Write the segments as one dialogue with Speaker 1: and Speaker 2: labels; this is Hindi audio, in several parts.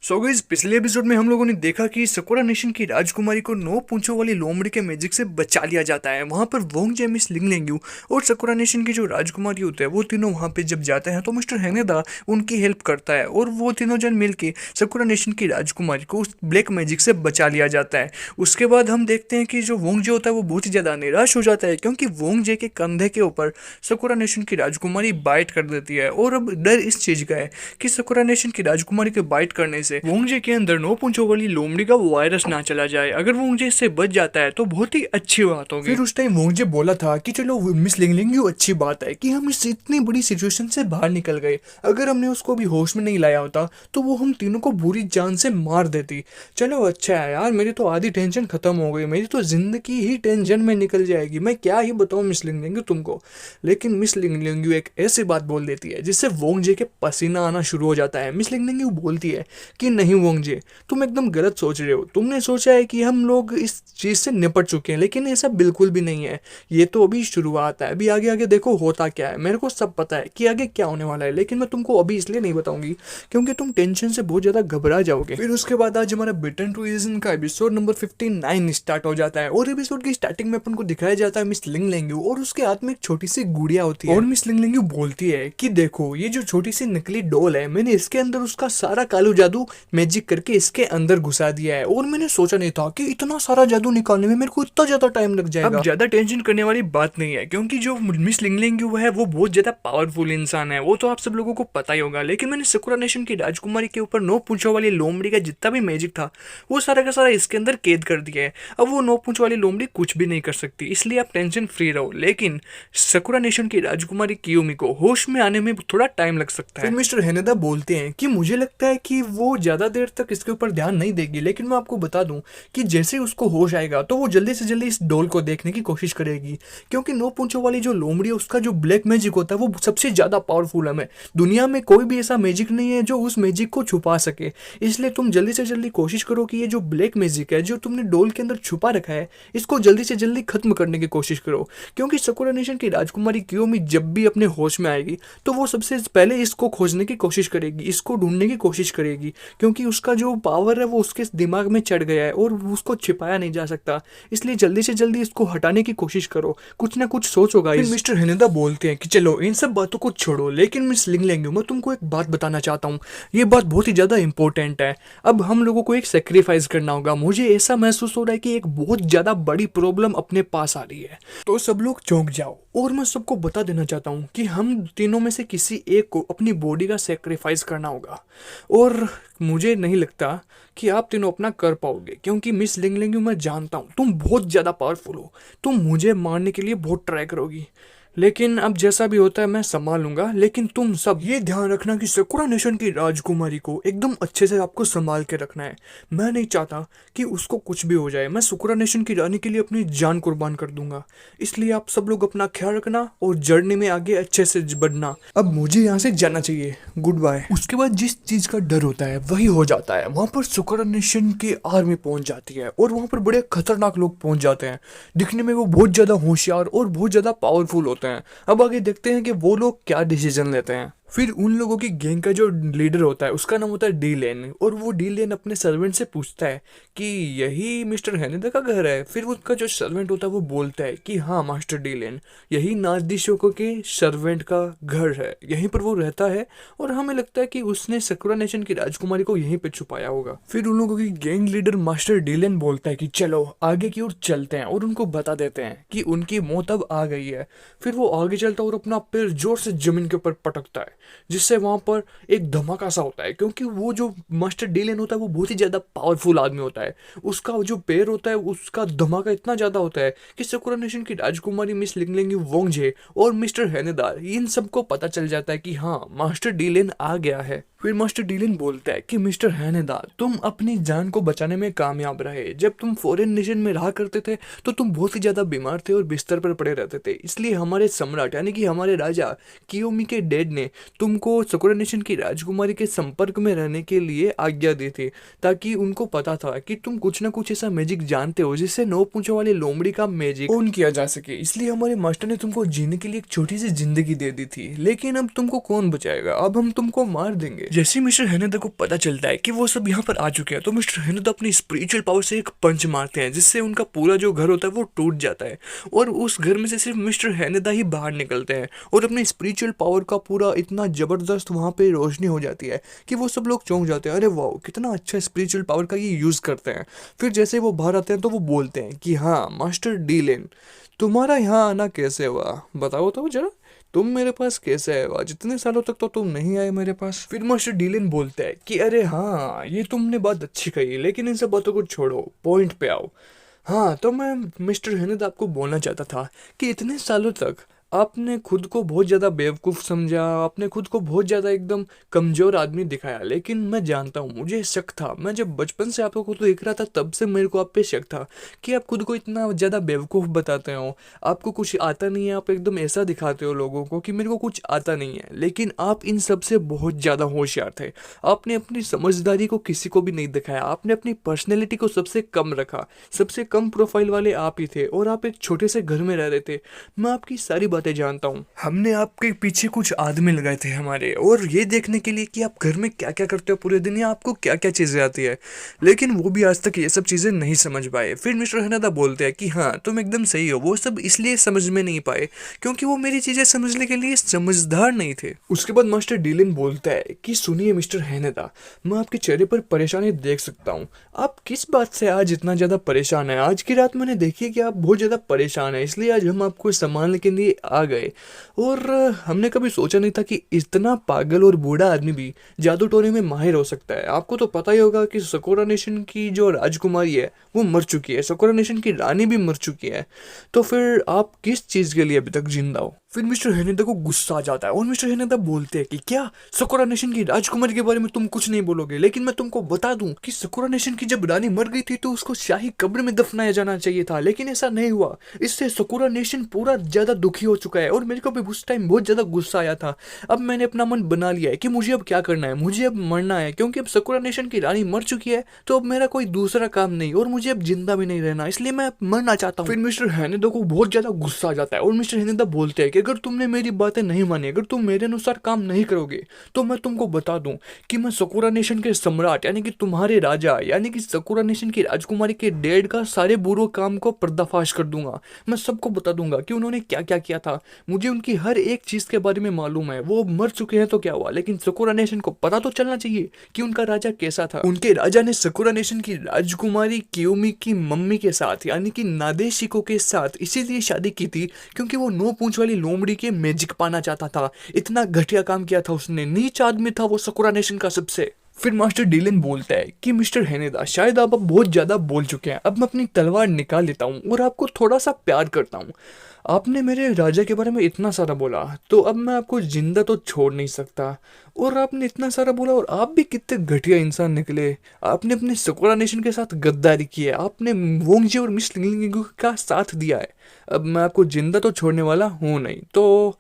Speaker 1: सो गाइस, पिछले एपिसोड में हम लोगों ने देखा कि सकुरा नेशन की राजकुमारी को 9 पूंछों वाली लोमड़ी के मैजिक से बचा लिया जाता है। वहां पर वोंगजे, मिस लिंगलेंग्यू और सकुरा नेशन की जो राजकुमारी होते हैं वो तीनों वहां पे जब जाते हैं तो मिस्टर हेनेदा उनकी हेल्प करता है और वो तीनों जन मिलके सकुरा नेशन की राजकुमारी को उस ब्लैक मैजिक से बचा लिया जाता है। उसके बाद हम देखते हैं कि जो वोंगजे होता है वो बहुत ही ज्यादा निराश हो जाता है क्योंकि वोंगजे के कंधे के ऊपर सकुरा नेशन की राजकुमारी बाइट कर देती है। और अब डर इस चीज का है कि सकुरा नेशन की राजकुमारी के बाइट करने से वोंगजे के अंदर 9 पूंछों वाली लोमड़ी का वायरस ना चला जाए। अगर वोंगजे इससे बच जाता है तो बहुत ही अच्छी बात होगी। फिर उस टाइम वोंगजे बोला था कि चलो मिस लिंगलिंग, अच्छी बात है कि हम इस इतनी बड़ी सिचुएशन से बाहर निकल गए। अगर हमने उसको भी होश में नहीं लाया होता तो वो हम तीनों को बुरी जान से मार देती। चलो अच्छा है यार, मेरी तो आधी टेंशन खत्म हो गई, मेरी तो जिंदगी ही टेंशन में निकल जाएगी। मैं क्या ही बताऊं मिस लिंगलिंग तुमको। लेकिन मिस लिंगलिंग एक ऐसी बात बोल देती है जिससे वोंगजे के पसीना आना शुरू हो जाता है। मिस लिंगलिंग बोलती है कि नहीं वोंगजे, तुम एकदम गलत सोच रहे हो। तुमने सोचा है कि हम लोग इस चीज से निपट चुके हैं, लेकिन ऐसा बिल्कुल भी नहीं है। ये तो अभी शुरुआत है, अभी आगे आगे देखो होता क्या है। मेरे को सब पता है कि आगे क्या होने वाला है, लेकिन मैं तुमको अभी इसलिए नहीं बताऊंगी क्योंकि तुम टेंशन से बहुत ज्यादा घबरा जाओगे। फिर उसके बाद आज हमारा बिटन टू रीजन का एपिसोड नंबर 59 स्टार्ट हो जाता है और एपिसोड की स्टार्टिंग में अपन को दिखाया जाता है मिस लिंगलेंग्यू और उसके हाथ में एक छोटी सी गुड़िया होती है। और मिस लिंगलेंग्यू बोलती है कि देखो ये जो छोटी सी नकली डॉल है, मैंने इसके अंदर उसका सारा कालू जादू मैजिक करके इसके अंदर घुसा दिया है और मैंने सोचा नहीं था कि इतना सारा जादू निकालने में मेरे को इतना ज्यादा टाइम लग जाएगा। अब ज्यादा टेंशन करने वाली बात नहीं है क्योंकि जो मिस लिंगलिंग है वो बहुत ज्यादा पावरफुल इंसान है, वो तो आप सब लोगों को पता ही होगा। लेकिन मैंने सकुरा नेशन की राजकुमारी के ऊपर 9 पूंछों वाली लोमड़ी का जितना भी मैजिक था वो सारा का सारा इसके अंदर कैद कर दिया है। अब वो 9 पूंछ वाली लोमड़ी कुछ भी नहीं कर सकती, इसलिए आप टेंशन फ्री रहो। लेकिन सकुरा नेशन की राजकुमारी कियोमी को होश में आने में थोड़ा टाइम लग सकता है। फिर मिस्टर हेनेदा बोलते हैं कि मुझे लगता है कि वो ज्यादा देर तक इसके ऊपर ध्यान नहीं देगी, लेकिन मैं आपको बता दूं कि जैसे उसको होश आएगा तो वो जल्दी से जल्दी इस डॉल को देखने की कोशिश करेगी क्योंकि 9 पूंछों वाली जो लोमड़ी है उसका जो ब्लैक मैजिक होता है वो सबसे ज्यादा पावरफुल है। दुनिया में कोई भी ऐसा मैजिक नहीं है जो उस मैजिक को छुपा सके। इसलिए तुम जल्दी से जल्दी कोशिश करो कि ये जो ब्लैक मैजिक है जो तुमने डॉल के अंदर छुपा रखा है इसको जल्दी से जल्दी खत्म करने की कोशिश करो क्योंकि सकुरा नेशन की राजकुमारी कियोमी जब भी अपने होश में आएगी तो वो सबसे पहले इसको खोजने की कोशिश करेगी, इसको ढूंढने की कोशिश करेगी क्योंकि उसका जो पावर है वो उसके दिमाग में चढ़ गया है और उसको छिपाया नहीं जा सकता। इसलिए जल्दी से जल्दी इसको हटाने की कोशिश करो, कुछ ना कुछ सोचो गाइस। मिस्टर हेनेदा बोलते हैं कि चलो इन सब बातों को छोड़ो, लेकिन मिस लिंगलेंग्यू मैं तुमको एक बात बताना चाहता हूँ। ये बात बहुत ही ज्यादा इंपॉर्टेंट है। अब हम लोगों को एक सेक्रीफाइस करना होगा। मुझे ऐसा महसूस हो रहा है कि एक बहुत ज्यादा बड़ी प्रॉब्लम अपने पास आ रही है, तो सब लोग चौंक जाओ। और मैं सबको बता देना चाहता हूँ कि हम तीनों में से किसी एक को अपनी बॉडी का सेक्रीफाइस करना होगा और मुझे नहीं लगता कि आप तीनों अपना कर पाओगे क्योंकि मिस लिंगलिंग मैं जानता हूँ तुम बहुत ज़्यादा पावरफुल हो, तुम मुझे मारने के लिए बहुत ट्राई करोगी। लेकिन अब जैसा भी होता है मैं संभाल लूंगा। लेकिन तुम सब ये ध्यान रखना कि सकुरा नेशन की राजकुमारी को एकदम अच्छे से आपको संभाल के रखना है। मैं नहीं चाहता कि उसको कुछ भी हो जाए। मैं सकुरा नेशन की रानी के लिए अपनी जान कुर्बान कर दूंगा। इसलिए आप सब लोग अपना ख्याल रखना और जर्नी में आगे अच्छे से बढ़ना। अब मुझे यहाँ से जाना चाहिए, गुड बाय। उसके बाद जिस चीज का डर होता है वही हो जाता है। वहां पर सकुरा नेशन की आर्मी पहुंच जाती है और वहां पर बड़े खतरनाक लोग पहुंच जाते हैं। दिखने में वो बहुत ज्यादा होशियार और बहुत ज्यादा पावरफुल होते हैं। अब आगे देखते हैं कि वो लोग क्या डिसीजन लेते हैं। फिर उन लोगों की गैंग का जो लीडर होता है उसका नाम होता है डी लेन और वो डी लेन अपने सर्वेंट से पूछता है कि यही मिस्टर हेनेदा का घर है। फिर उसका जो सर्वेंट होता है वो बोलता है कि हाँ मास्टर डी लेन, यही नाजदी शोको के सर्वेंट का घर है, यहीं पर वो रहता है और हमें लगता है कि उसने सकुरा नेशन की राजकुमारी को यहीं पे छुपाया होगा। फिर उन लोगों की गैंग लीडर मास्टर डी लेन बोलता है कि चलो आगे की ओर चलते हैं और उनको बता देते हैं कि उनकी मौत अब आ गई है। फिर वो आगे चलता है और अपना पैर जोर से जमीन के ऊपर पटकता है जिससे वहां पर एक धमाका सा होता है क्योंकि वो जो मास्टर डीलेन होता है वो बहुत ही ज्यादा पावरफुल आदमी होता है। उसका जो पैर होता है उसका धमाका इतना ज्यादा होता है कि सकुरा नेशन की राजकुमारी मिस लिंगलिंग वोंगजे और मिस्टर हेनेदा इन सबको पता चल जाता है कि हाँ मास्टर डीलेन आ गया है। फिर मास्टर डीलेन बोलता है कि मिस्टर हेनेदा, तुम अपनी जान को बचाने में कामयाब रहे। जब तुम फॉरेन नेशन में रहा करते थे तो तुम बहुत ही ज्यादा बीमार थे और बिस्तर पर पड़े रहते थे, इसलिए हमारे सम्राट यानी कि हमारे राजा कियोमी के डैड ने तुमको सकुरा नेशन की राजकुमारी के संपर्क में रहने के लिए आज्ञा दी थी, ताकि उनको पता था कि तुम कुछ ना कुछ ऐसा मैजिक जानते हो जिससे 9 पूंछों वाली लोमड़ी का मैजिक ऑन किया जा सके। इसलिए हमारे मास्टर ने तुमको जीने के लिए एक छोटी सी जिंदगी दे दी थी, लेकिन अब तुमको कौन बचाएगा, अब हम तुमको मार देंगे। जैसे मिस्टर हेनेदा को पता चलता है कि वो सब यहाँ पर आ चुके हैं, तो मिस्टर हेनेदा अपनी स्पिरिचुअल पावर से एक पंच मारते हैं, जिससे उनका पूरा जो घर होता है वो टूट जाता है और उस घर में से सिर्फ मिस्टर हेनेदा ही बाहर निकलते हैं और अपनी स्पिरिचुअल पावर का पूरा इतना जबरदस्त वहां पे रोशनी हो जाती है कि वो सब लोग चौंक जाते हैं, अरे वाह कितना अच्छा स्पिरिचुअल पावर का ये यूज करते हैं। फिर जैसे वो बाहर आते हैं तो वो बोलते हैं कि हाँ मास्टर डीलेन, तुम्हारा यहाँ आना कैसे हुआ, बताओ तो जरा, तुम मेरे पास कैसे आए, आज इतने सालों तक तो तुम नहीं आए मेरे पास। फिर मास्टर डीलेन बोलता है कि अरे हाँ ये तुमने बात अच्छी कही, लेकिन इन सब बातों को छोड़ो, पॉइंट पे आओ। हाँ तो मैं मिस्टर हेनेदा आपको बोलना चाहता था कि इतने सालों तक आपने खुद को बहुत ज़्यादा बेवकूफ़ समझा, आपने खुद को बहुत ज़्यादा एकदम कमज़ोर आदमी दिखाया, लेकिन मैं जानता हूँ, मुझे शक था, मैं जब बचपन से आपको खुद देख रहा था तब से मेरे को आप पे शक था कि आप खुद को इतना ज़्यादा बेवकूफ़ बताते हो, आपको कुछ आता नहीं है, आप एकदम ऐसा दिखाते हो लोगों को कि मेरे को कुछ आता नहीं है, लेकिन आप इन सब से बहुत ज़्यादा होशियार थे। आपने अपनी समझदारी को किसी को भी नहीं दिखाया, आपने अपनी पर्सनैलिटी को सबसे कम रखा, सबसे कम प्रोफाइल वाले आप ही थे और आप एक छोटे से घर में रह रहे थे। मैं आपकी सारी बातें जानता हूँ, हमने आपके पीछे कुछ आदमी लगाए थे हमारे, और ये देखने के लिए कि आप घर में क्या क्या करते हो पूरे दिन या आपको क्या क्या चीज़ें आती है, लेकिन वो भी आज तक ये सब चीज़ें नहीं समझ पाए। फिर मिस्टर हेनेदा बोलते हैं कि हाँ तुम एकदम सही हो, वो सब इसलिए समझ में नहीं पाए क्योंकि वो मेरी चीज़ें समझने के लिए समझदार नहीं थे। उसके बाद मास्टर डीलेन बोलता है कि सुनिए मिस्टर हेनेदा, मैं आपके चेहरे पर परेशानी देख सकता हूँ, आप किस बात से आज इतना ज़्यादा परेशान है। आज की रात मैंने देखी कि आप बहुत ज़्यादा परेशान है, इसलिए आज हम आपको संभालने के लिए आ गए। और हमने कभी सोचा नहीं था कि इतना पागल और बूढ़ा आदमी भी जादू टोने में माहिर हो सकता है। आपको तो पता ही होगा कि सकुरा नेशन की जो राजकुमारी है वो मर चुकी है, सकुरा नेशन की रानी भी मर चुकी है, तो फिर आप किस चीज़ के लिए अभी तक जिंदा हो। फिर मिस्टर हेनेदा को गुस्सा आ जाता है और मिस्टर हेनेदा बोलते हैं कि क्या सकुरा नेशन की राजकुमारी के बारे में तुम कुछ नहीं बोलोगे, लेकिन मैं तुमको बता दूं कि सकुरा नेशन की जब रानी मर गई थी तो उसको शाही कब्र में दफनाया जाना चाहिए था, लेकिन ऐसा नहीं हुआ। इससे सकुरा नेशन पूरा ज्यादा दुखी हो चुका है और मेरे को भी उस टाइम बहुत ज्यादा गुस्सा आया था। अब मैंने अपना मन बना लिया है कि मुझे अब क्या करना है, मुझे अब मरना है, क्योंकि अब सकुरा नेशन की रानी मर चुकी है तो अब मेरा कोई दूसरा काम नहीं और मुझे अब जिंदा भी नहीं रहना, इसलिए मैं मरना चाहता हूँ। फिर मिस्टर हेनेदा को बहुत ज्यादा गुस्सा आ जाता है और मिस्टर हेनेदा बोलते हैं कि अगर तुमने मेरी बातें नहीं मानी, अगर तुम मेरे अनुसार काम नहीं करोगे तो मैं तुमको बता दूं कि मैं सकुरा नेशन के सम्राट यानी कि तुम्हारे राजा यानी कि सकुरा नेशन की राजकुमारी के डैड का सारे बुरे काम को पर्दाफाश कर दूंगा। मैं सबको बता दूंगा कि उन्होंने क्या क्या किया था, मुझे उनकी हर एक चीज के बारे में मालूम है। वो मर चुके हैं तो क्या हुआ, लेकिन सकुरा नेशन को पता तो चलना चाहिए कि उनका राजा कैसा था। उनके राजा ने सकुरा नेशन की राजकुमारी कियोमी की मम्मी के साथ यानी कि नादेशिको के साथ इसीलिए शादी की थी क्योंकि वो 9 पूंछ वाली लोमड़ी के मैजिक पाना चाहता था। इतना घटिया काम किया था उसने, नीच आदमी था वो सकुरा नेशन का सबसे। फिर मास्टर डीलेन बोलता है कि मिस्टर हेनेदा शायद आप अब बहुत ज्यादा बोल चुके हैं, अब मैं अपनी तलवार निकाल लेता हूँ और आपको थोड़ा सा प्यार करता हूँ। आपने मेरे राजा के बारे में इतना सारा बोला तो अब मैं आपको जिंदा तो छोड़ नहीं सकता, और आपने इतना सारा बोला और आप भी कितने घटिया इंसान निकले। आपने अपने सकुरा नेशन के साथ गद्दारी की है, आपने वोंगजी और मिस लिंगलिंगू का साथ दिया है, अब मैं आपको जिंदा तो छोड़ने वाला हूँ नहीं। तो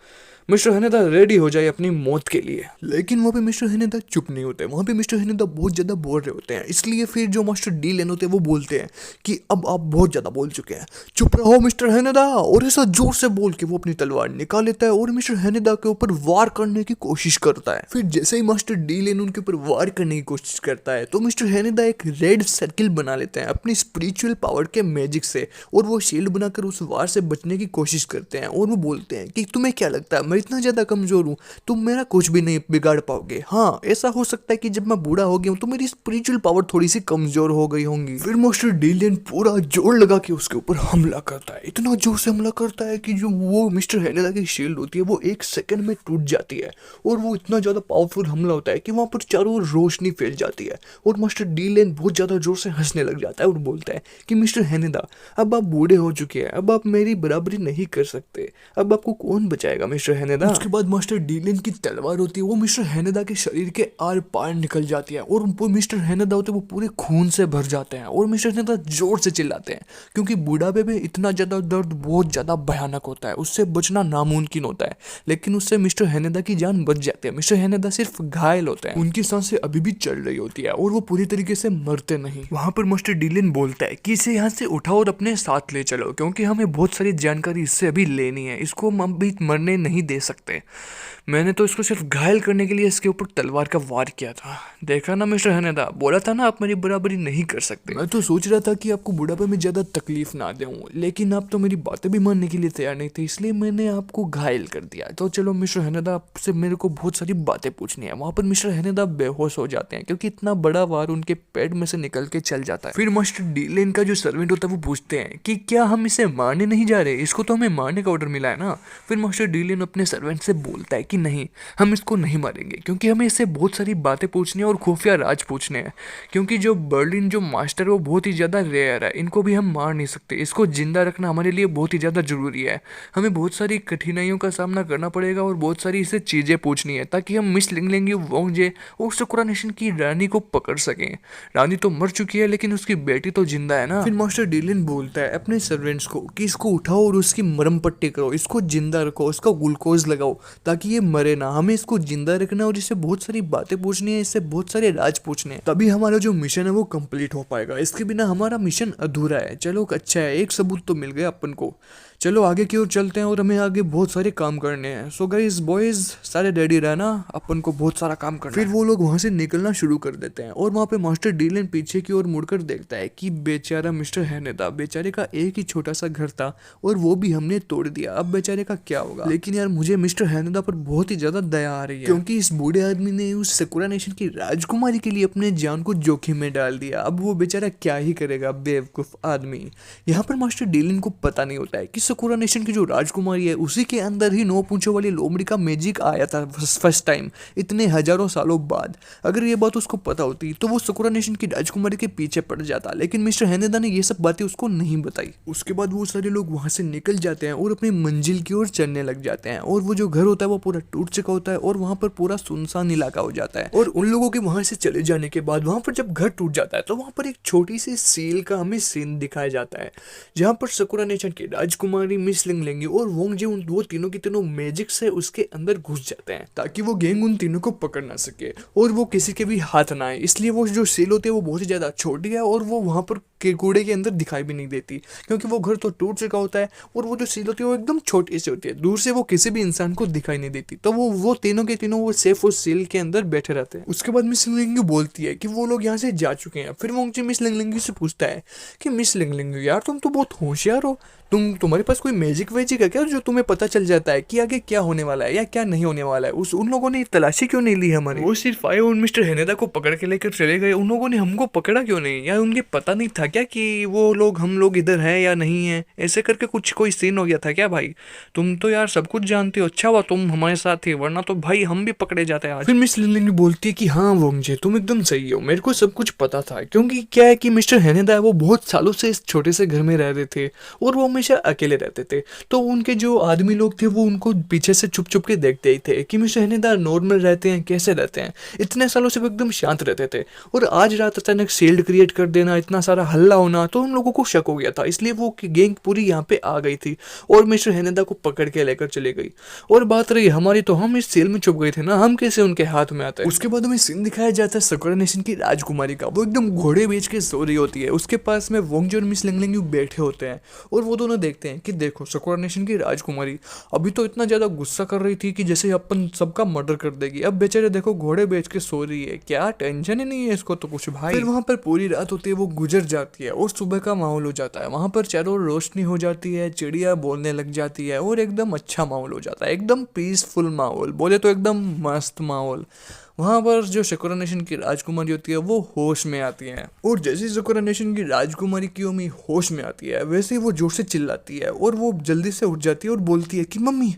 Speaker 1: मिस्टर हेनेदा रेडी हो जाए अपनी मौत के लिए। लेकिन वहाँ पे मिस्टर हेनेदा चुप नहीं होते, वहाँ पे मिस्टर हेनेदा बहुत ज़्यादा बोल रहे होते हैं, इसलिए फिर जो मास्टर डीलेन होते हैं वो बोलते हैं कि अब आप बहुत ज़्यादा बोल चुके हैं, चुप रहो मिस्टर हेनेदा, और ऐसा जोर से बोल के वो अपनी तलवार निकाल लेता है और मिस्टर हेनेदा के ऊपर वार करने की कोशिश करता है। फिर जैसे ही मास्टर डीलेन उनके ऊपर वार करने की कोशिश करता है तो मिस्टर हेनेदा एक रेड सर्किल बना लेते हैं अपनी स्पिरिचुअल पावर के मैजिक से, और वो शील्ड बनाकर उस वार से बचने की कोशिश करते हैं। और वो बोलते हैं कि तुम्हें क्या लगता है मैं इतना ज्यादा कमजोर हूँ, तुम मेरा कुछ भी नहीं बिगाड़ पाओगे। हाँ ऐसा हो सकता है कि जब मैं बूढ़ा हो गया हूँ तो मेरी स्पिरिचुअल पावर थोड़ी सी कमजोर हो गई होंगी। फिर मास्टर डीलेन पूरा जोर लगा के उसके ऊपर हमला करता है, इतना जोर से हमला करता है कि जो वो मिस्टर हेनेदा की शील्ड होती है वो 1 सेकंड में टूट जाती है, और वो इतना ज्यादा पावरफुल हमला होता है कि वहां पर चारों ओर रोशनी फैल जाती है। और मास्टर डीलेन बहुत ज्यादा जोर से हंसने लग जाता है और बोलता है कि मिस्टर हेनेदा अब आप बूढ़े हो चुके हैं, अब आप मेरी बराबरी नहीं कर सकते, अब आपको कौन बचाएगा मिस्टर हैनेदा। उसके बाद मास्टर डीलेन की तलवार होती है वो मिस्टर हैनेदा के शरीर के आर पार निकल जाती है और वो मिस्टर हैनेदा होते हैं वो पूरे खून से भर जाते हैं और मिस्टर हैनेदा जोर से चिल्लाते हैं क्योंकि बुढ़ापे में इतना ज्यादा दर्द बहुत ज्यादा भयानक होता है, उससे बचना नामुमकिन होता है। लेकिन उससे मिस्टर हैनेदा की जान बच जाती है। मिस्टर हैनेदा सिर्फ घायल होते हैं, उनकी सांसें अभी भी चल रही होती है और वो पूरी तरीके से मरते नहीं। वहां पर मास्टर डीलेन बोलता है कि इसे यहाँ से उठाओ और अपने साथ ले चलो क्योंकि हमें बहुत सारी जानकारी इससे अभी लेनी है, इसको हम अभी मरने नहीं दे सकते। मैंने तो इसको सिर्फ घायल करने के लिए इसके ऊपर तलवार का वार किया था। देखा ना मिस्टर हैनेदा, बोला था ना आप मेरी बराबरी नहीं कर सकते। मैं तो सोच रहा था कि आपको बुढ़ापे में ज्यादा तकलीफ ना दूं, लेकिन आप तो मेरी बातें भी मानने के लिए तैयार नहीं थे, इसलिए मैंने आपको घायल कर दिया। तो चलो मिस्टर हैनेदा, आपसे मेरे को बहुत सारी बातें पूछनी है। वहां पर मिस्टर हैनेदा बेहोश हो जाते हैं क्योंकि इतना बड़ा वार उनके पेट में से निकल के चल जाता है। फिर मास्टर डीलेन का जो सर्वेंट होता है वो पूछते हैं कि क्या हम इसे मारने नहीं जा रहे, इसको तो हमें मारने का ऑर्डर मिला है ना। फिर मास्टर डीलेन अपने सर्वेंट से बोलता है कि नहीं, हम इसको नहीं मारेंगे क्योंकि हमें इससे बहुत सारी बातें पूछनी है और खुफिया राज पूछने हैं। क्योंकि जो बर्लिन जो मास्टर है वो बहुत ही ज़्यादा रेयर है, इनको भी हम मार नहीं सकते। इसको जिंदा रखना हमारे लिए बहुत ही ज़्यादा ज़रूरी है। हमें बहुत सारी कठिनाइयों का सामना करना पड़ेगा और बहुत सारी इससे चीज़ें पूछनी है ताकि हम मिस लिंगलिंग वोंगजे और सकूरा नेशन की रानी को पकड़ सकें। रानी तो मर चुकी है लेकिन उसकी बेटी तो जिंदा है ना। फिर मास्टर डीलेन बोलता है अपने सर्वेंट्स को कि इसको उठाओ और उसकी मरम पट्टी करो, इसको जिंदा रखो, उसका ग्लूकोज लगाओ ताकि ये मरे ना। हमें इसको जिंदा रखना और इससे बहुत सारी बातें पूछनी है, इससे बहुत सारे राज पूछने हैं, तभी हमारा जो मिशन है वो कंप्लीट हो पाएगा। इसके बिना हमारा मिशन अधूरा है। चलो अच्छा है, एक सबूत तो मिल गया अपन को। चलो आगे की ओर चलते हैं और हमें आगे बहुत सारे काम करने हैं। सो गाइस बॉयज सारे रेडी रहना, अपन को बहुत सारा काम करना। फिर वो लोग वहां से निकलना शुरू कर देते हैं और वहां पे मास्टर डीलेन पीछे की ओर मुड़कर देखता है कि बेचारा मिस्टर हैनेदा, बेचारे का एक ही छोटा सा घर था और वो भी हमने तोड़ दिया, अब बेचारे का क्या होगा। लेकिन यार मुझे मिस्टर हैनेदा पर बहुत ही ज्यादा दया आ रही है क्योंकि इस बूढ़े आदमी ने उस सकूरा नेशन की राजकुमारी के लिए अपने जान को जोखिम में डाल दिया। अब वो बेचारा क्या ही करेगा, बेवकूफ आदमी। यहाँ पर मास्टर डीलेन को पता नहीं होता है कि सकूरा नेशन की जो राजकुमारी है उसी के अंदर ही 9 पूंछों वाली लोमड़ी का मैजिक आया था फर्स्ट टाइम इतने हजारों सालों बाद। अगर ये बात उसको पता होती तो वो सकूरा नेशन की राजकुमारी के पीछे पड़ जाता, लेकिन मिस्टर हैनेदा ने ये सब बातें उसको नहीं बताई। उसके बाद वो सारे लोग वहां से निकल जाते हैं और अपनी मंजिल की ओर चलने लग जाते हैं और वो जो घर होता है वो पूरा टूट चुका होता है और वहां पर पूरा सुनसान इलाका हो जाता है। और उन लोगों के वहां से चले जाने के बाद वहां पर जब घर टूट जाता है तो वहां पर एक छोटी सी सील का हमें सीन दिखाया जाता है जहां पर सकूरा नेशन की राजकुमारी मिस लिंगलिंग और वोंगजे उन वो तीनों के तीनों मैजिक से उसके अंदर घुस जाते हैं ताकि वो गैंग उन तीनों को पकड़ ना सके और वो किसी के भी हाथ ना आए। इसलिए वो जो सील होती है वो बहुत ही ज्यादा छोटी है और वो वहां पर के कूड़े के अंदर दिखाई भी नहीं देती क्योंकि वो घर तो टूट चुका होता है और वो जो सील होती है वो एकदम छोटी सी होती है, दूर से वो किसी भी इंसान को दिखाई नहीं देती। तो वो तीनों के तीनों वो सेफ उस सील के अंदर बैठे रहते हैं। उसके बाद मिस लिंगलिंग बोलती है कि वो लोग यहाँ से जा चुके हैं। फिर वोंगजे मिस लिंगलिंग से पूछता है कि मिस लिंगलिंग यार तुम तो बहुत होशियार हो, तुम्हारे पास कोई मैजिक वैजिक है क्या जो तुम्हें पता चल जाता है कि आगे क्या होने वाला है या क्या नहीं होने वाला है। उन लोगों ने तलाशी क्यों नहीं ली हमारी? वो सिर्फ आए और मिस्टर हैनेदा को पकड़ के लेकर चले गए, उन लोगों ने हमको पकड़ा क्यों नहीं? या उनके पता नहीं था क्या कि वो लोग हम लोग इधर है या नहीं है? ऐसे करके कुछ कोई सीन हो गया था क्या भाई? तुम तो यार सब कुछ जानते हो, अच्छा हुआ तुम हमारे साथ थे, वरना तो भाई हम भी पकड़े जाते हैं आज। फिर मिस लिंगलिंग बोलती है कि हाँ वोंगजे तुम एकदम सही हो, मेरे को सब कुछ पता था क्योंकि क्या है कि मिस्टर हैनेदा वो बहुत सालों से इस छोटे से घर में रह रहे थे और वो हमेशा अकेले रहते थे। तो उनके जो आदमी लोग थे वो उनको पीछे से छुप छुप के देखते ही थे कि मिस्टर हैनेदा नॉर्मल रहते हैं, कैसे रहते हैं, इतने सालों से वो एकदम शांत रहते थे और आज रात अचानक शील्ड क्रिएट कर देना, इतना सारा हल्ला होना, तो उन लोगों को शक हो गया था। इसलिए वो गैंग पूरी यहाँ पे आ गई थी और मिस्टर हैनेदा को पकड़ के लेकर चले गई। और बात रही हमारी, तो हम इस सेल में छुप गए थे ना, हम कैसे उनके हाथ में आते हैं। उसके बाद हमें सीन दिखाया जाता है सकूरा नेशन की राजकुमारी का। वो एकदम घोड़े बेच के सो रही होती है, उसके पास में वोंगजे और मिस लिंगलिंग बैठे होते हैं और वो दोनों देखते हैं कि देखो सकूरा नेशन की राजकुमारी अभी तो इतना ज्यादा गुस्सा कर रही थी कि जैसे अपन सबका मर्डर कर देगी, अब बेचारे देखो घोड़े बेच के सो रही है, क्या टेंशन ही नहीं है इसको तो कुछ भाई। फिर वहां पर पूरी रात होती है वो गुजर जाती है और सुबह का माहौल हो जाता है। वहां पर चारों ओर रोशनी हो जाती है, चिड़िया बोलने लग जाती है और एकदम अच्छा माहौल हो जाता है, एकदम पीसफुल माहौल, बोले तो एकदम मस्त माहौल। वहाँ पर जो सकूरा नेशन की राजकुमारी होती है वो होश में आती है और जैसे सकूरा नेशन की राजकुमारी कियोमी होश में आती है वैसे ही वो जोर से चिल्लाती है और वो जल्दी से उठ जाती है और बोलती है कि मम्मी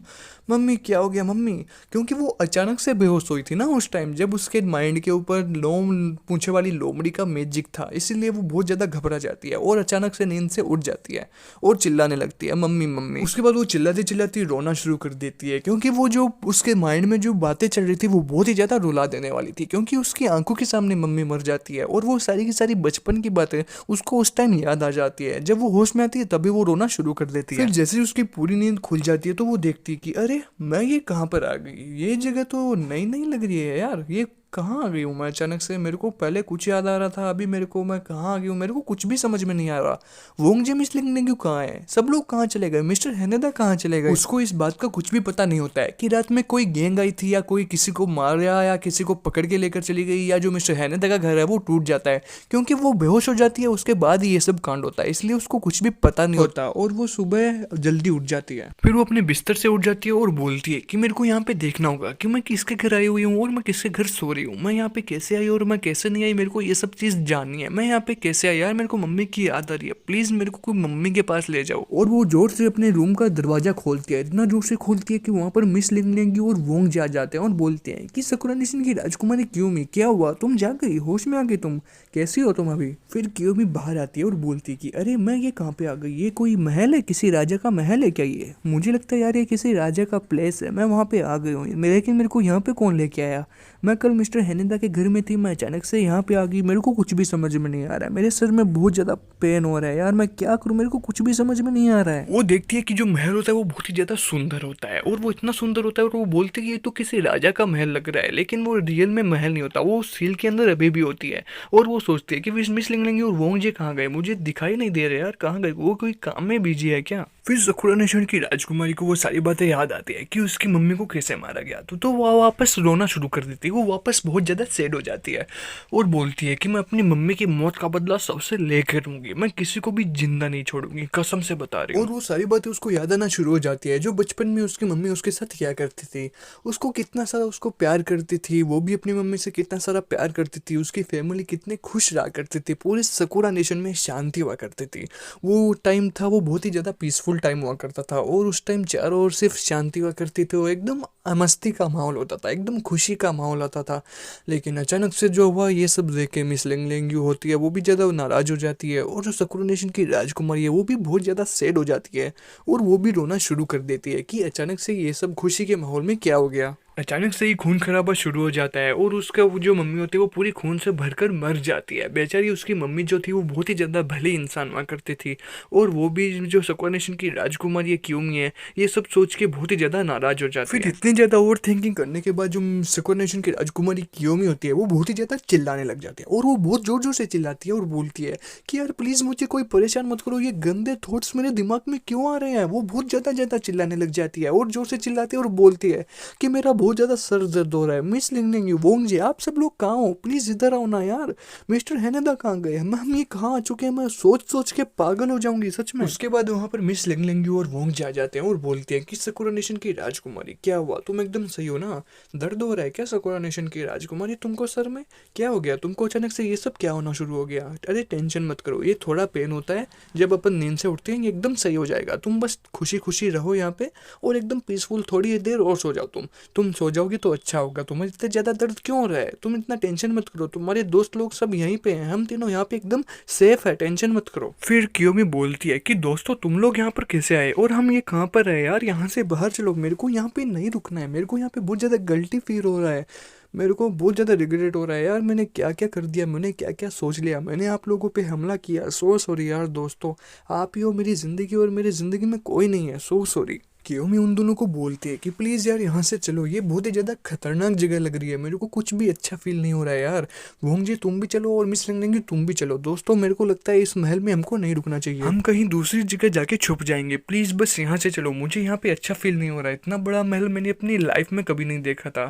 Speaker 1: मम्मी क्या हो गया मम्मी, क्योंकि वो अचानक से बेहोश हुई थी ना उस टाइम, जब उसके माइंड के ऊपर लोम पूंछे वाली लोमड़ी का मैजिक था, इसीलिए वो बहुत ज़्यादा घबरा जाती है और अचानक से नींद से उठ जाती है और चिल्लाने लगती है मम्मी मम्मी। उसके बाद वो चिल्लाती चिल्लाती रोना शुरू कर देती है, क्योंकि वो जो उसके माइंड में जो बातें चल रही थी वो बहुत ही ज़्यादा रुला देने वाली थी, क्योंकि उसकी आंखों के सामने मम्मी मर जाती है और वो सारी की सारी बचपन की बातें उसको उस टाइम याद आ जाती है। जब वो होश में आती है तभी वो रोना शुरू कर देती है। फिर जैसे ही उसकी पूरी नींद खुल जाती है तो वो देखती है कि अरे मैं ये कहाँ पर आ गई, ये जगह तो नई नई लग रही है यार, ये कहाँ आ गई हूँ मैं अचानक से, मेरे को पहले कुछ याद आ रहा था, अभी मेरे को मैं कहाँ आ गई हूँ, मेरे को कुछ भी समझ में नहीं आ रहा। वोंग जेमिस लिंगनेंग्यू कहाँ है, सब लोग कहाँ चले गए, मिस्टर हेनेदा कहाँ चले गए। उसको इस बात का कुछ भी पता नहीं होता है कि रात में कोई गैंग आई थी या कोई किसी को मारा या किसी को पकड़ के लेकर चली गई, या जो मिस्टर हेनेदा का घर है वो टूट जाता है, क्योंकि वो बेहोश हो जाती है उसके बाद ही ये सब कांड होता है, इसलिए उसको कुछ भी पता नहीं होता और वो सुबह जल्दी उठ जाती है। फिर वो अपने बिस्तर से उठ जाती है और बोलती है कि मेरे को यहाँ पे देखना होगा कि मैं किसके घर आई हुई हूँ और मैं किसके घर सो रही हूँ, मैं यहाँ पे कैसे आई और मैं कैसे नहीं आई, मेरे को ये सब चीज़ जाननी है, मैं यहाँ पे कैसे आई यार, मेरे को मम्मी की याद आ रही है, प्लीज़ मेरे को कोई मम्मी के पास ले जाओ। और वो जोर से अपने रूम का दरवाजा खोलती है, इतना जोर से खोलती है कि वहाँ पर मिस लिंगनेंग्यू और वोंग जा जाते हैं और बोलते हैं कि सकुरा नेशन की राजकुमारी क्योमी क्या हुआ, तुम जा गई, होश में आ गई, तुम कैसी हो तुम अभी। फिर क्योमी बाहर आती है और बोलती है कि अरे मैं ये कहाँ पे आ गई, ये कोई महल है, किसी राजा का महल है क्या, ये मुझे लगता है यार ये किसी राजा का प्लेस है, मैं वहाँ पे आ गई हूँ, लेकिन मेरे को यहाँ पे कौन लेके आया, मैं कल मिस्टर हेनेदा के घर में थी, मैं अचानक से यहाँ पे आ गई, मेरे को कुछ भी समझ में नहीं आ रहा है, मेरे सर में बहुत ज़्यादा पेन हो रहा है यार, मैं क्या करूँ, मेरे को कुछ भी समझ में नहीं आ रहा है। वो देखती है कि जो महल होता है वो बहुत ही ज़्यादा सुंदर होता है और वो इतना सुंदर होता है और वो बोलती है कि ये तो किसी राजा का महल लग रहा है, लेकिन वो रियल में महल नहीं होता, वो सील के अंदर अभी भी होती है। और वो सोचती है कि मिस लिंगनेंग्यू और वोंग जे कहाँ गए, मुझे दिखाई नहीं दे रहे यार, कहाँ गए, वो कोई काम में बिजी है क्या। फिर सकुरा नेशन की राजकुमारी को वो सारी बातें याद आती है कि उसकी मम्मी को कैसे मारा गया, तो वो वापस रोना शुरू कर देती है, वो वापस बहुत ज़्यादा सैड हो जाती है और बोलती है कि मैं अपनी मम्मी की मौत का बदला सबसे लेकर रहूंगी, मैं किसी को भी जिंदा नहीं छोड़ूंगी, कसम से बता रही हूँ। और वो सारी बातें उसको याद आना शुरू हो जाती है, जो बचपन में उसकी मम्मी उसके साथ क्या करती थी, उसको कितना सारा उसको प्यार करती थी, वो भी अपनी मम्मी से कितना सारा प्यार करती थी, उसकी फैमिली कितने खुश रहा करती थी, पूरे सकुरा नेशन में शांति हुआ करती थी। वो टाइम था वो बहुत ही ज़्यादा पीसफुल टाइम हुआ करता था और उस टाइम चारों ओर सिर्फ शांति हुआ करती थी, वो एकदम मस्ती का माहौल होता था, एकदम खुशी का माहौल होता था। लेकिन अचानक से जो हुआ ये सब देख के मिस लिंगनेंग्यू होती है वो भी ज़्यादा नाराज़ हो जाती है और जो सकुरा नेशन की राजकुमारी है वो भी बहुत ज़्यादा सैड हो जाती है और वो भी रोना शुरू कर देती है कि अचानक से ये सब खुशी के माहौल में क्या हो गया। अचानक से ही खून खराबा शुरू हो जाता है और उसका वो जो मम्मी होती है वो पूरी खून से भरकर मर जाती है। बेचारी उसकी मम्मी जो थी वो बहुत ही ज़्यादा भली इंसान हुआ करती थी और वो भी जो सकुरा नेशन की राजकुमारी है क्योमी है ये सब सोच के बहुत ही ज़्यादा नाराज हो जाती है। फिर इतनी ज़्यादा ओवर थिंकिंग करने के बाद जो सकुरा नेशन की राजकुमारी क्योमी होती है वो बहुत ही ज़्यादा चिल्लाने लग जाती है और वो बहुत ज़ोर ज़ोर से चिल्लाती है और बोलती है कि यार प्लीज़ मुझे कोई परेशान मत करो, ये गंदे थॉट्स मेरे दिमाग में क्यों आ रहे हैं। वो बहुत ज़्यादा ज़्यादा चिल्लाने लग जाती है और जोर से चिल्लाती है और बोलती है कि मेरा बहुत ज़्यादा सर दर्द हो रहा है, मिस लिंगनेंग्यू वोंग जे आप सब लोग कहाँ हो, प्लीज़ इधर आओ ना यार, मिस्टर हेनेदा कहाँ गए, हम ये कहाँ आ चुके हैं, मैं सोच सोच के पागल हो जाऊंगी सच में। उसके बाद वहाँ पर मिस लिंगनेंग्यू और वोंग जे आ जाते हैं और बोलते हैं कि सकुरा नेशन की राजकुमारी क्या हुआ, तुम एकदम सही हो ना, दर्द हो रहा है क्या सकुरा नेशन की राजकुमारी, तुमको सर में क्या हो गया, तुमको अचानक से ये सब क्या होना शुरू हो गया। अरे टेंशन मत करो, ये थोड़ा पेन होता है जब अपन नींद से उठते हैं, ये एकदम सही हो जाएगा, तुम बस खुशी खुशी रहो यहाँ पे और एकदम पीसफुल थोड़ी देर और सो जाओ, तुम सो जाओगी तो अच्छा होगा, तुम्हें इतना ज़्यादा दर्द क्यों हो रहा है, तुम इतना टेंशन मत करो, तुम्हारे दोस्त लोग सब यहीं पे हैं, हम तीनों यहाँ पे एकदम सेफ है, टेंशन मत करो। फिर क्योमी बोलती है कि दोस्तों तुम लोग यहाँ पर कैसे आए और हम ये कहाँ पर है यार, यहाँ से बाहर चलो, मेरे को यहाँ पे नहीं रुकना है, मेरे को यहाँ पे बहुत ज़्यादा गिल्टी फील हो रहा है, मेरे को बहुत ज़्यादा रिग्रेट हो रहा है यार, मैंने क्या क्या कर दिया, मैंने क्या क्या सोच लिया, मैंने आप लोगों पे हमला किया, सो सॉरी यार दोस्तों, आप ही हो मेरी ज़िंदगी और मेरी ज़िंदगी में कोई नहीं है, सो सॉरी। क्योमी उन दोनों को बोलती है कि प्लीज़ यार यहाँ से चलो, ये बहुत ही ज़्यादा खतरनाक जगह लग रही है, मेरे को कुछ भी अच्छा फील नहीं हो रहा है यार, वोंग जी तुम भी चलो और मिस लिंगनेंग्यू तुम भी चलो, दोस्तों मेरे को लगता है इस महल में हमको नहीं रुकना चाहिए, हम कहीं दूसरी जगह जाके छुप जाएंगे, प्लीज़ बस यहाँ से चलो, मुझे यहाँ पे अच्छा फील नहीं हो रहा है, इतना बड़ा महल मैंने अपनी लाइफ में कभी नहीं देखा था।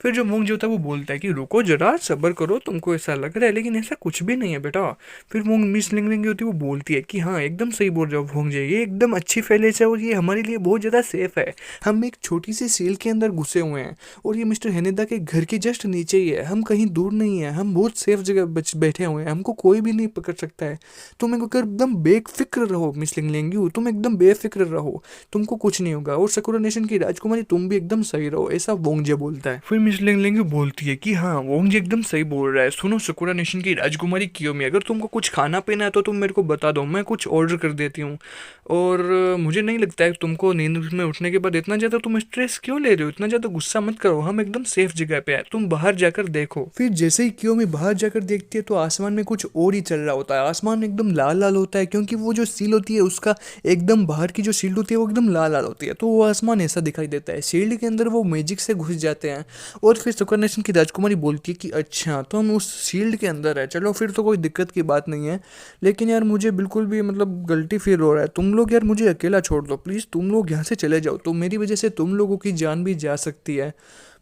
Speaker 1: फिर जो वोंग जो होता है वो बोलता है कि रुको जरा सब्र करो, तुमको ऐसा लग रहा है लेकिन ऐसा कुछ भी नहीं है बेटा। फिर वोंग मिस लिंगनेंग्यू होती है वो बोलती है कि हाँ एकदम सही बोल रहे हो वोंग जी, ये एकदम अच्छी फैलेस है और ये हमारे लिए बहुत ज़्यादा पूरा सेफ है। हम एक छोटी सी सेल के अंदर घुसे हुए हैं और ये मिस्टर हेनेदा के घर के जस्ट नीचे ही है। हम कहीं दूर नहीं है, हम बहुत सेफ जगह बैठे हुए हैं, हमको कोई भी नहीं पकड़ सकता है। तुम एकदम बेफिक्र रहो मिस लिंगलिंग, तुम एकदम बेफिक्र रहो, तुमको कुछ नहीं होगा। और सकुरा नेशन की राजकुमारी तुम भी एकदम सही रहो, ऐसा वोंगजे बोलता है। फिर मिस लिंगलिंग बोलती है कि हाँ वोंगजे एकदम सही बोल रहा है। सुनो सकुरा नेशन की राजकुमारी कियोमी, अगर तुमको कुछ खाना पीना है तो तुम मेरे को बता दो, मैं कुछ ऑर्डर कर देती हूँ। और मुझे नहीं लगता है तुमको नींद में उठने के बाद इतना ज़्यादा तुम स्ट्रेस क्यों ले रहे हो, इतना ज़्यादा गुस्सा मत करो, हम एकदम सेफ जगह पे है, तुम बाहर जाकर देखो। फिर जैसे ही कियोमी बाहर जाकर देखती है तो आसमान में कुछ और ही चल रहा होता है। आसमान एकदम लाल लाल होता है क्योंकि वो जो सील होती है उसका एकदम बाहर की जो शील्ड होती है वो एकदम लाल लाल होती है, तो वो आसमान ऐसा दिखाई देता है। शील्ड के अंदर वो मैजिक से घुस जाते हैं और फिर सकुरा नेशन की राजकुमारी बोलती है कि अच्छा तो हम उस शील्ड के अंदर है, चलो फिर तो कोई दिक्कत की बात नहीं है। लेकिन यार मुझे बिल्कुल भी मतलब गलती फील हो रहा है, तुम लोग यार मुझे अकेला छोड़ दो प्लीज़, तुम लोग यहाँ से चले जाओ, तो मेरी वजह से तुम लोगों की जान भी जा सकती है।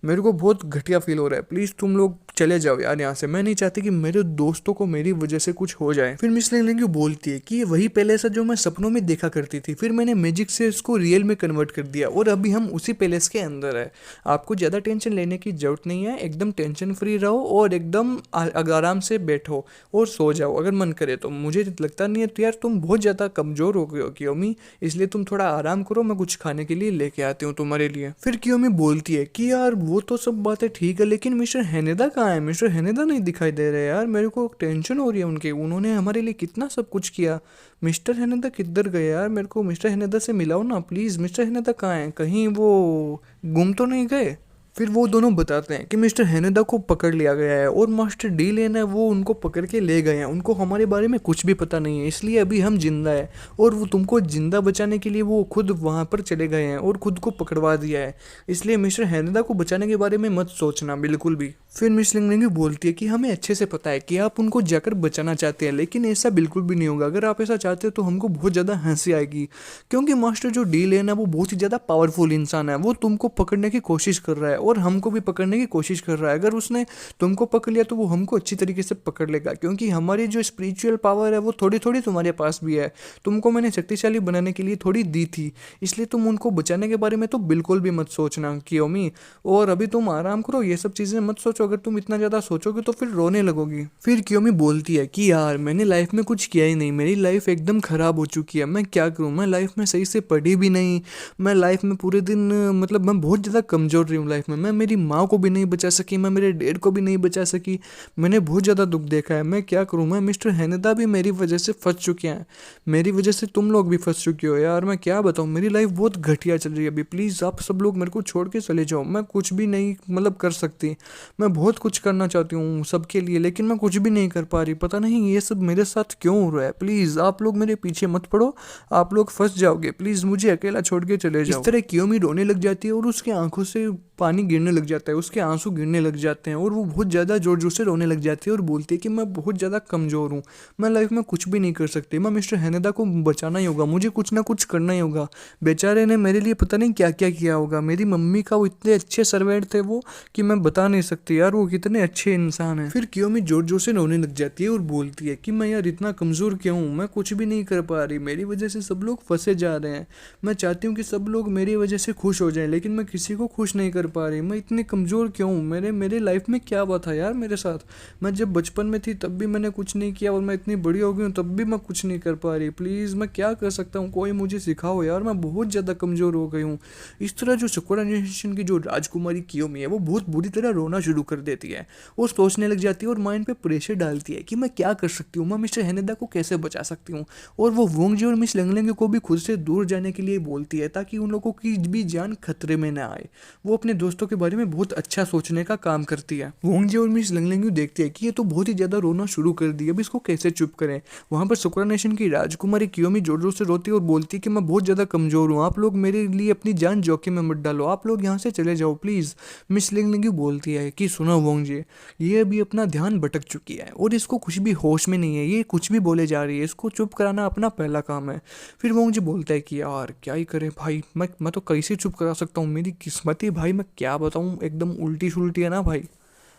Speaker 1: मेरे को बहुत घटिया फील हो रहा है, प्लीज़ तुम लोग चले जाओ यार यहाँ से, मैं नहीं चाहती कि मेरे दोस्तों को मेरी वजह से कुछ हो जाए। फिर मिस लिंगलिंग बोलती है कि ये वही पैलेस है जो मैं सपनों में देखा करती थी, फिर मैंने मैजिक से इसको रियल में कन्वर्ट कर दिया और अभी हम उसी पैलेस के अंदर है। आपको ज़्यादा टेंशन लेने की जरूरत नहीं है, एकदम टेंशन फ्री रहो और एकदम आराम से बैठो और सो जाओ अगर मन करे तो। मुझे लगता नहीं है तो यार तुम बहुत ज़्यादा कमज़ोर हो गए हो कियोमी, इसलिए तुम थोड़ा आराम करो, मैं कुछ खाने के लिए लेके आती हूँ तुम्हारे लिए। फिर कियोमी बोलती है कि यार वो तो सब बातें ठीक है लेकिन मिस्टर हेनेदा कहाँ है, मिस्टर हेनेदा नहीं दिखाई दे रहे यार, मेरे को टेंशन हो रही है उनके, उन्होंने हमारे लिए कितना सब कुछ किया। मिस्टर हेनेदा किधर गए यार, मेरे को मिस्टर हेनेदा से मिलाओ ना प्लीज़, मिस्टर हेनेदा कहाँ हैं, कहीं वो गुम तो नहीं गए। फिर वो दोनों बताते हैं कि मिस्टर हेनेदा को पकड़ लिया गया है और मास्टर डी लेन है वो उनको पकड़ के ले गए हैं, उनको हमारे बारे में कुछ भी पता नहीं है, इसलिए अभी हम जिंदा है और वो तुमको जिंदा बचाने के लिए वो खुद वहाँ पर चले गए हैं और खुद को पकड़वा दिया है, इसलिए मिस्टर हेनेदा को बचाने के बारे में मत सोचना बिल्कुल भी। फिर मिस लिंगलिंग बोलती है कि हमें अच्छे से पता है कि आप उनको जाकर बचाना चाहते हैं, लेकिन ऐसा बिल्कुल भी नहीं होगा। अगर आप ऐसा चाहते हो तो हमको बहुत ज़्यादा हंसी आएगी क्योंकि मास्टर जो डी लेन है वो बहुत ही ज़्यादा पावरफुल इंसान है, वो तुमको पकड़ने की कोशिश कर रहा है और हमको भी पकड़ने की कोशिश कर रहा है। अगर उसने तुमको पकड़ लिया तो वो हमको अच्छी तरीके से पकड़ लेगा क्योंकि हमारी जो स्पिरिचुअल पावर है वो थोड़ी थोड़ी तुम्हारे पास भी है, तुमको मैंने शक्तिशाली बनाने के लिए थोड़ी दी थी, इसलिए तुम उनको बचाने के बारे में तो बिल्कुल भी मत सोचना कियोमी। और अभी तुम आराम करो, ये सब चीज़ें मत सोचो, अगर तुम इतना ज़्यादा सोचोगे तो फिर रोने लगोगी। फिर कियोमी बोलती है कि यार मैंने लाइफ में कुछ किया ही नहीं, मेरी लाइफ एकदम ख़राब हो चुकी है, मैं क्या करूँ, मैं लाइफ में सही से पढ़ी भी नहीं, मैं लाइफ में पूरे दिन मतलब मैं बहुत ज़्यादा कमज़ोर रही हूँ लाइफ में, मैं मेरी माँ को भी नहीं बचा सकी, मैं मेरे डैड को भी नहीं बचा सकी, मैंने बहुत ज़्यादा दुख देखा है, मैं क्या करूँ। मैं मिस्टर हेनेदा भी मेरी वजह से फंस चुके हैं, मेरी वजह से तुम लोग भी फंस चुके हो यार, मैं क्या बताऊँ, मेरी लाइफ बहुत घटिया चल रही है अभी, प्लीज़ आप सब लोग मेरे को छोड़ के चले जाओ, मैं कुछ भी नहीं मतलब कर सकती, मैं बहुत कुछ करना चाहती हूँ सबके लिए लेकिन मैं कुछ भी नहीं कर पा रही, पता नहीं ये सब मेरे साथ क्यों हो रहा है, प्लीज़ आप लोग मेरे पीछे मत पड़ो, आप लोग फंस जाओगे, प्लीज़ मुझे अकेला छोड़ के चले जाओ। इस तरह कियोमी रोने लग जाती है और उसकी आंखों से पानी गिरने लग जाता है, उसके आंसू गिरने लग जाते हैं और वो बहुत ज़्यादा जोर जोर से रोने लग जाती है और बोलती है कि मैं बहुत ज़्यादा कमज़ोर हूँ, मैं लाइफ में कुछ भी नहीं कर सकती, मैं मिस्टर हेनेदा को बचाना ही होगा, मुझे कुछ ना कुछ करना ही होगा, बेचारे ने मेरे लिए पता नहीं क्या क्या किया होगा, मेरी मम्मी का वो इतने अच्छे सर्वेंट थे वो कि मैं बता नहीं सकती यार वो कितने अच्छे इंसान हैं। फिर कियोमी जोर जोर से रोने लग जाती है और बोलती है कि मैं यार इतना कमज़ोर क्यों हूँ, मैं कुछ भी नहीं कर पा रही, मेरी वजह से सब लोग फंसे जा रहे हैं, मैं चाहती हूँ कि सब लोग मेरी वजह से खुश हो जाएं लेकिन मैं किसी को खुश नहीं कर पा रही, मैं इतनी कमज़ोर क्यों हूँ, मेरे लाइफ में क्या बात है यार मेरे साथ, मैं जब बचपन में थी तब भी मैंने कुछ नहीं किया और मैं इतनी बड़ी हो गई हूँ तब भी मैं कुछ नहीं कर पा रही, प्लीज़ मैं क्या कर सकता हूँ, कोई मुझे सिखाओ यार, मैं बहुत ज़्यादा कमज़ोर हो गई हूँ। इस तरह जो सकुरा नेशन की जो राजकुमारी कियोमी है वो बहुत बुरी तरह रोना शुरू कर देती है, वो सोचने लग जाती है और माइंड पे प्रेशर डालती है कि मैं क्या कर सकती हूँ, मैं मिस्टर हेनेदा को कैसे बचा सकती हूँ, और वो वोंगजे और मिस लिंगलिंग को भी खुद से दूर जाने के लिए बोलती है ताकि उन लोगों की भी जान खतरे में ना आए। वो अपने दोस्तों के बारे में बहुत अच्छा सोचने का काम करती है। वोंगजे और मिस लिंगलिंग देखती है कि ये तो बहुत ही ज़्यादा रोना शुरू कर दिया, अब इसको कैसे चुप करें। वहाँ पर सकुरा नेशन की राजकुमारी कियोमी जोर जोर से रोती है और बोलती है कि मैं बहुत ज़्यादा कमज़ोर हूँ, आप लोग मेरे लिए अपनी जान जोखिम में मत डालो, आप लोग यहाँ से चले जाओ प्लीज़। मिस लिंगलिंग बोलती है कि सुनो वोंगजे, ये अभी अपना ध्यान भटक चुकी है और इसको कुछ भी होश में नहीं है, ये कुछ भी बोले जा रही है, इसको चुप कराना अपना पहला काम है। फिर वोंगजे बोलता है कि यार क्या ही करें भाई, मैं तो कैसे चुप करा सकता हूँ, मेरी किस्मत ही भाई मैं क्या बताऊँ एकदम उल्टी सुल्टी है ना भाई,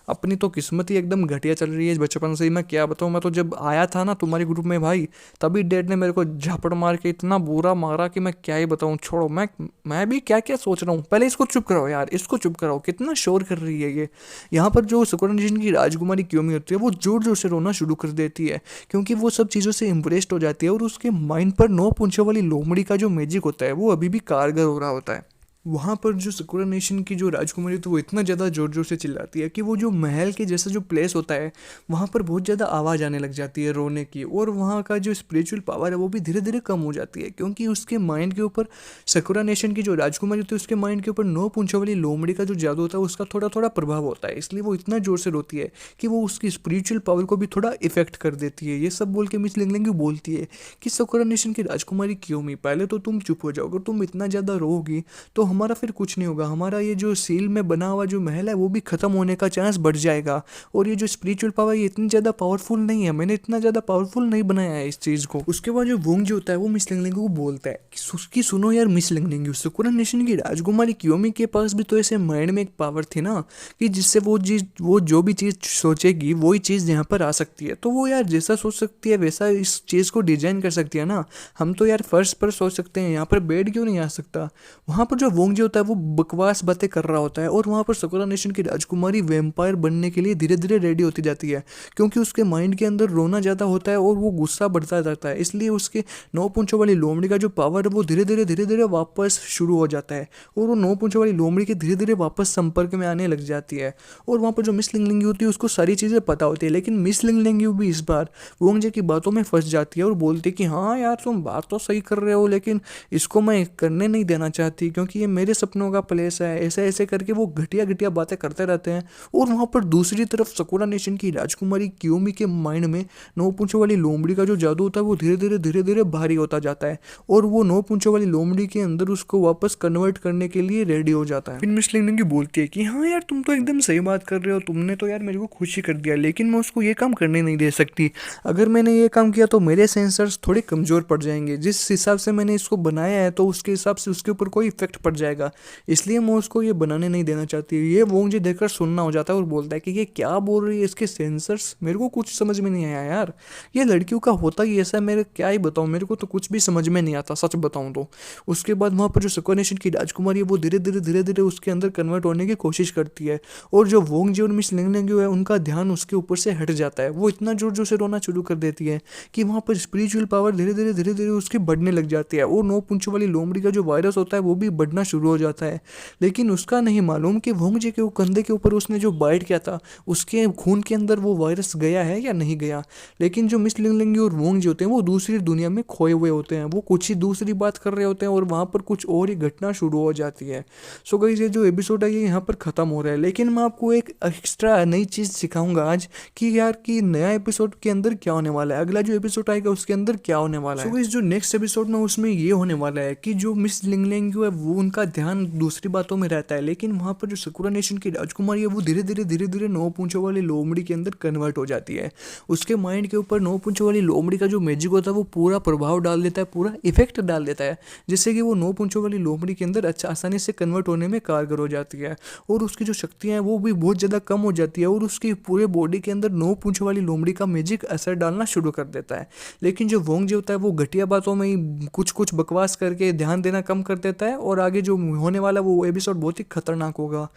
Speaker 1: अपनी तो किस्मत ही एकदम घटिया चल रही है बचपन से ही। मैं क्या बताऊँ, मैं तो जब आया था ना तुम्हारे ग्रुप में भाई, तभी डैड ने मेरे को झापड़ मार के इतना बुरा मारा कि मैं क्या ही बताऊँ। छोड़ो, मैं भी क्या क्या सोच रहा हूँ। पहले इसको चुप कराओ यार, इसको चुप कराओ, कितना शोर कर रही है ये। यहाँ पर जो साकुरा नेशन की राजकुमारी क्योमी होती है वो जोर जोर से रोना शुरू कर देती है, क्योंकि वो सब चीज़ों से इम्प्रेस्ड हो जाती है और उसके माइंड पर 9 पूंछों वाली लोमड़ी का जो मैजिक होता है वो अभी भी कारगर हो रहा होता है। वहाँ पर जो साकुरा नेशन की जो राजकुमारी होती है वो इतना ज़्यादा ज़ोर ज़ोर से चिल्लाती है कि वो जो महल के जैसा जो प्लेस होता है वहाँ पर बहुत ज़्यादा आवाज़ आने लग जाती है रोने की, और वहाँ का जो स्पिरिचुअल पावर है वो भी धीरे धीरे कम हो जाती है, क्योंकि उसके माइंड के ऊपर, साकुरा नेशन की जो राजकुमारी होती है उसके माइंड के ऊपर 9 पूंछों वाली लोमड़ी का जो जादू होता है उसका थोड़ा थोड़ा प्रभाव होता है। इसलिए वो इतना ज़ोर से रोती है कि वो उसकी स्पिरिचुअल पावर को भी थोड़ा इफेक्ट कर देती है। ये सब बोल के मिस लिंगलिंग बोलती है कि साकुरा नेशन की राजकुमारी क्योमी, पहले तो तुम चुप हो जाओ, अगर तुम इतना ज़्यादा रोगी तो हमारा फिर कुछ नहीं होगा, हमारा ये जो सील में बना हुआ जो महल है वो भी खत्म होने का चांस बढ़ जाएगा। और ये जो स्पिरिचुअल पावर ये इतनी ज़्यादा पावरफुल नहीं है, मैंने इतना ज़्यादा पावरफुल नहीं बनाया है इस चीज़ को। उसके बाद जो वोंग जो होता है वो मिस लिंगलिंग को बोलता है कि उसकी सुनो यार मिस लिंगलिंग, साकुरा नेशन की राजकुमारी क्योमी के पास भी तो ऐसे माइंड में एक पावर थी ना कि जिससे वो जो भी चीज़ सोचेगी वही चीज़ यहाँ पर आ सकती है। तो वो यार जैसा सोच सकती है वैसा इस चीज़ को डिजाइन कर सकती है ना। हम तो यार फर्श पर सोच सकते हैं, यहाँ पर बेड क्यों नहीं आ सकता। वहाँ पर जो वोंग जो होता है वो बकवास बातें कर रहा होता है और वहाँ पर साकुरा नेशन की राजकुमारी वैम्पायर बनने के लिए धीरे धीरे रेडी होती जाती है, क्योंकि उसके माइंड के अंदर रोना ज़्यादा होता है और वो गुस्सा बढ़ता जाता है। इसलिए उसके 9 पूंछों वाली लोमड़ी का जो पावर है वो धीरे धीरे वापस शुरू हो जाता है और वो 9 पूंछों वाली लोमड़ी के धीरे धीरे वापस संपर्क में आने लग जाती है। और वहाँ पर जो मिस लिंगलिंग होती है उसको सारी चीज़ें पता होती है, लेकिन मिस लिंगलिंग भी इस बार वोंगजे की बातों में फंस जाती है और बोलती है कि हाँ यार तुम बात तो सही कर रहे हो, लेकिन इसको मैं करने नहीं देना चाहती क्योंकि ये मेरे सपनों का प्लेस है। ऐसे ऐसे करके वो घटिया घटिया बातें करते रहते हैं। और वहाँ पर दूसरी तरफ साकुरा नेशन की राजकुमारी क्योमी के माइंड में 9 पूंछों वाली लोमड़ी का जो जादू होता है वो धीरे धीरे भारी होता जाता है और वो 9 पूंछों वाली लोमड़ी के अंदर उसको वापस कन्वर्ट करने के लिए रेडी हो जाता है। फिर मिस लिंगलिंग बोलती है कि हाँ यार तुम तो एकदम सही बात कर रहे हो, तुमने तो यार मेरे को खुशी कर दिया, लेकिन मैं उसको ये काम करने नहीं दे सकती। अगर मैंने ये काम किया तो मेरे सेंसर्स थोड़े कमज़ोर पड़ जाएंगे, जिस हिसाब से मैंने इसको बनाया है तो उसके हिसाब से उसके ऊपर कोई इफेक्ट पड़ जाएगा, इसलिए मैं उसको ये बनाने नहीं देना चाहती। ये वोंगजे देखकर सुनना हो जाता है और बोलता है कि ये क्या बोल रही है, इसके सेंसर्स मेरे को कुछ समझ में नहीं आया यार, ये लड़कियों का होता ही ऐसा है, मेरे क्या ही बताऊँ, मेरे को तो कुछ भी समझ में नहीं आता सच बताऊँ तो। उसके बाद वहाँ पर जो साकुरा नेशन की राजकुमारी है वो धीरे धीरे उसके अंदर कन्वर्ट होने की कोशिश करती है और जो वोंगजे और मिस लिंगलिंग है उनका ध्यान उसके ऊपर से हट जाता है। वो इतना जोर जोर से रोना शुरू कर देती है कि वहाँ पर स्पिरिचुअल पावर धीरे धीरे उसकी बढ़ने लग जाती है और 9 पूंछों वाली लोमड़ी का जो वायरस होता है वो भी बढ़ना शुरू हो जाता है। लेकिन उसका नहीं मालूम कि वोंगजे के कंधे के ऊपर उसने जो बाइट किया था उसके खून के अंदर वो वायरस गया है या नहीं गया। लेकिन जो मिस लिंगलिंग और वोंगजे होते हैं वो दूसरी दुनिया में खोए हुए होते हैं, वो कुछ ही दूसरी बात कर रहे होते हैं और वहाँ पर कुछ और ही घटना शुरू हो जाती है। सो गाइस ये जो एपिसोड है ये यहाँ पर ख़त्म हो रहा है, लेकिन मैं आपको एक एक्स्ट्रा नई चीज़ सिखाऊंगा आज कि यार कि नया एपिसोड के अंदर क्या होने वाला है, अगला जो एपिसोड आएगा उसके अंदर क्या होने वाला है। सो गाइस जो नेक्स्ट एपिसोड में उसमें ये होने वाला है कि जो मिस लिंगलिंग है वो उनका ध्यान दूसरी बातों में रहता है, लेकिन वहाँ पर जो साकुरा नेशन की राजकुमारी है वो धीरे धीरे 9 पूंछों वाली लोमड़ी के अंदर कन्वर्ट हो जाती है। उसके माइंड के ऊपर 9 पूंछों वाली लोमड़ी का जो मैजिक होता है वो पूरा प्रभाव डाल देता है, पूरा इफेक्ट डाल देता है, जिससे कि वो 9 पूंछों वाली लोमड़ी के अंदर अच्छा आसानी से कन्वर्ट होने में कारगर हो जाती है और उसकी जो शक्तियाँ हैं वो भी बहुत ज़्यादा कम हो जाती है और उसकी पूरे बॉडी के अंदर 9 पूंछों वाली लोमड़ी का मैजिक असर डालना शुरू कर देता है। लेकिन जो वोंगजे होता है वो घटिया बातों में ही कुछ बकवास करके ध्यान देना कम कर देता है और आगे जो होने वाला वो एपिसोड बहुत ही खतरनाक होगा।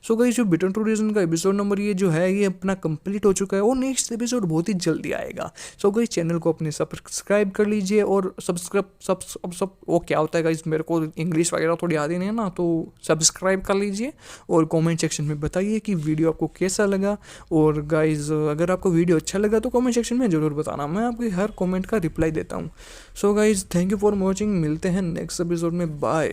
Speaker 1: सो गाइस जो बिटन टू रीजन का एपिसोड नंबर ये जो है ये अपना कंप्लीट हो चुका है और नेक्स्ट एपिसोड बहुत ही जल्दी आएगा। सो गाइस चैनल को अपने सब्सक्राइब कर लीजिए और सब वो क्या होता है गाइस, मेरे को इंग्लिश वगैरह थोड़ी आती नहीं है ना, तो सब्सक्राइब कर लीजिए और कमेंट सेक्शन में बताइए कि वीडियो आपको कैसा लगा। और गाइस अगर आपको वीडियो अच्छा लगा तो कमेंट सेक्शन में ज़रूर बताना, मैं आपकी हर कमेंट का रिप्लाई देता हूँ। So guys thank you for watching, मिलते हैं नेक्स्ट एपिसोड में, बाय।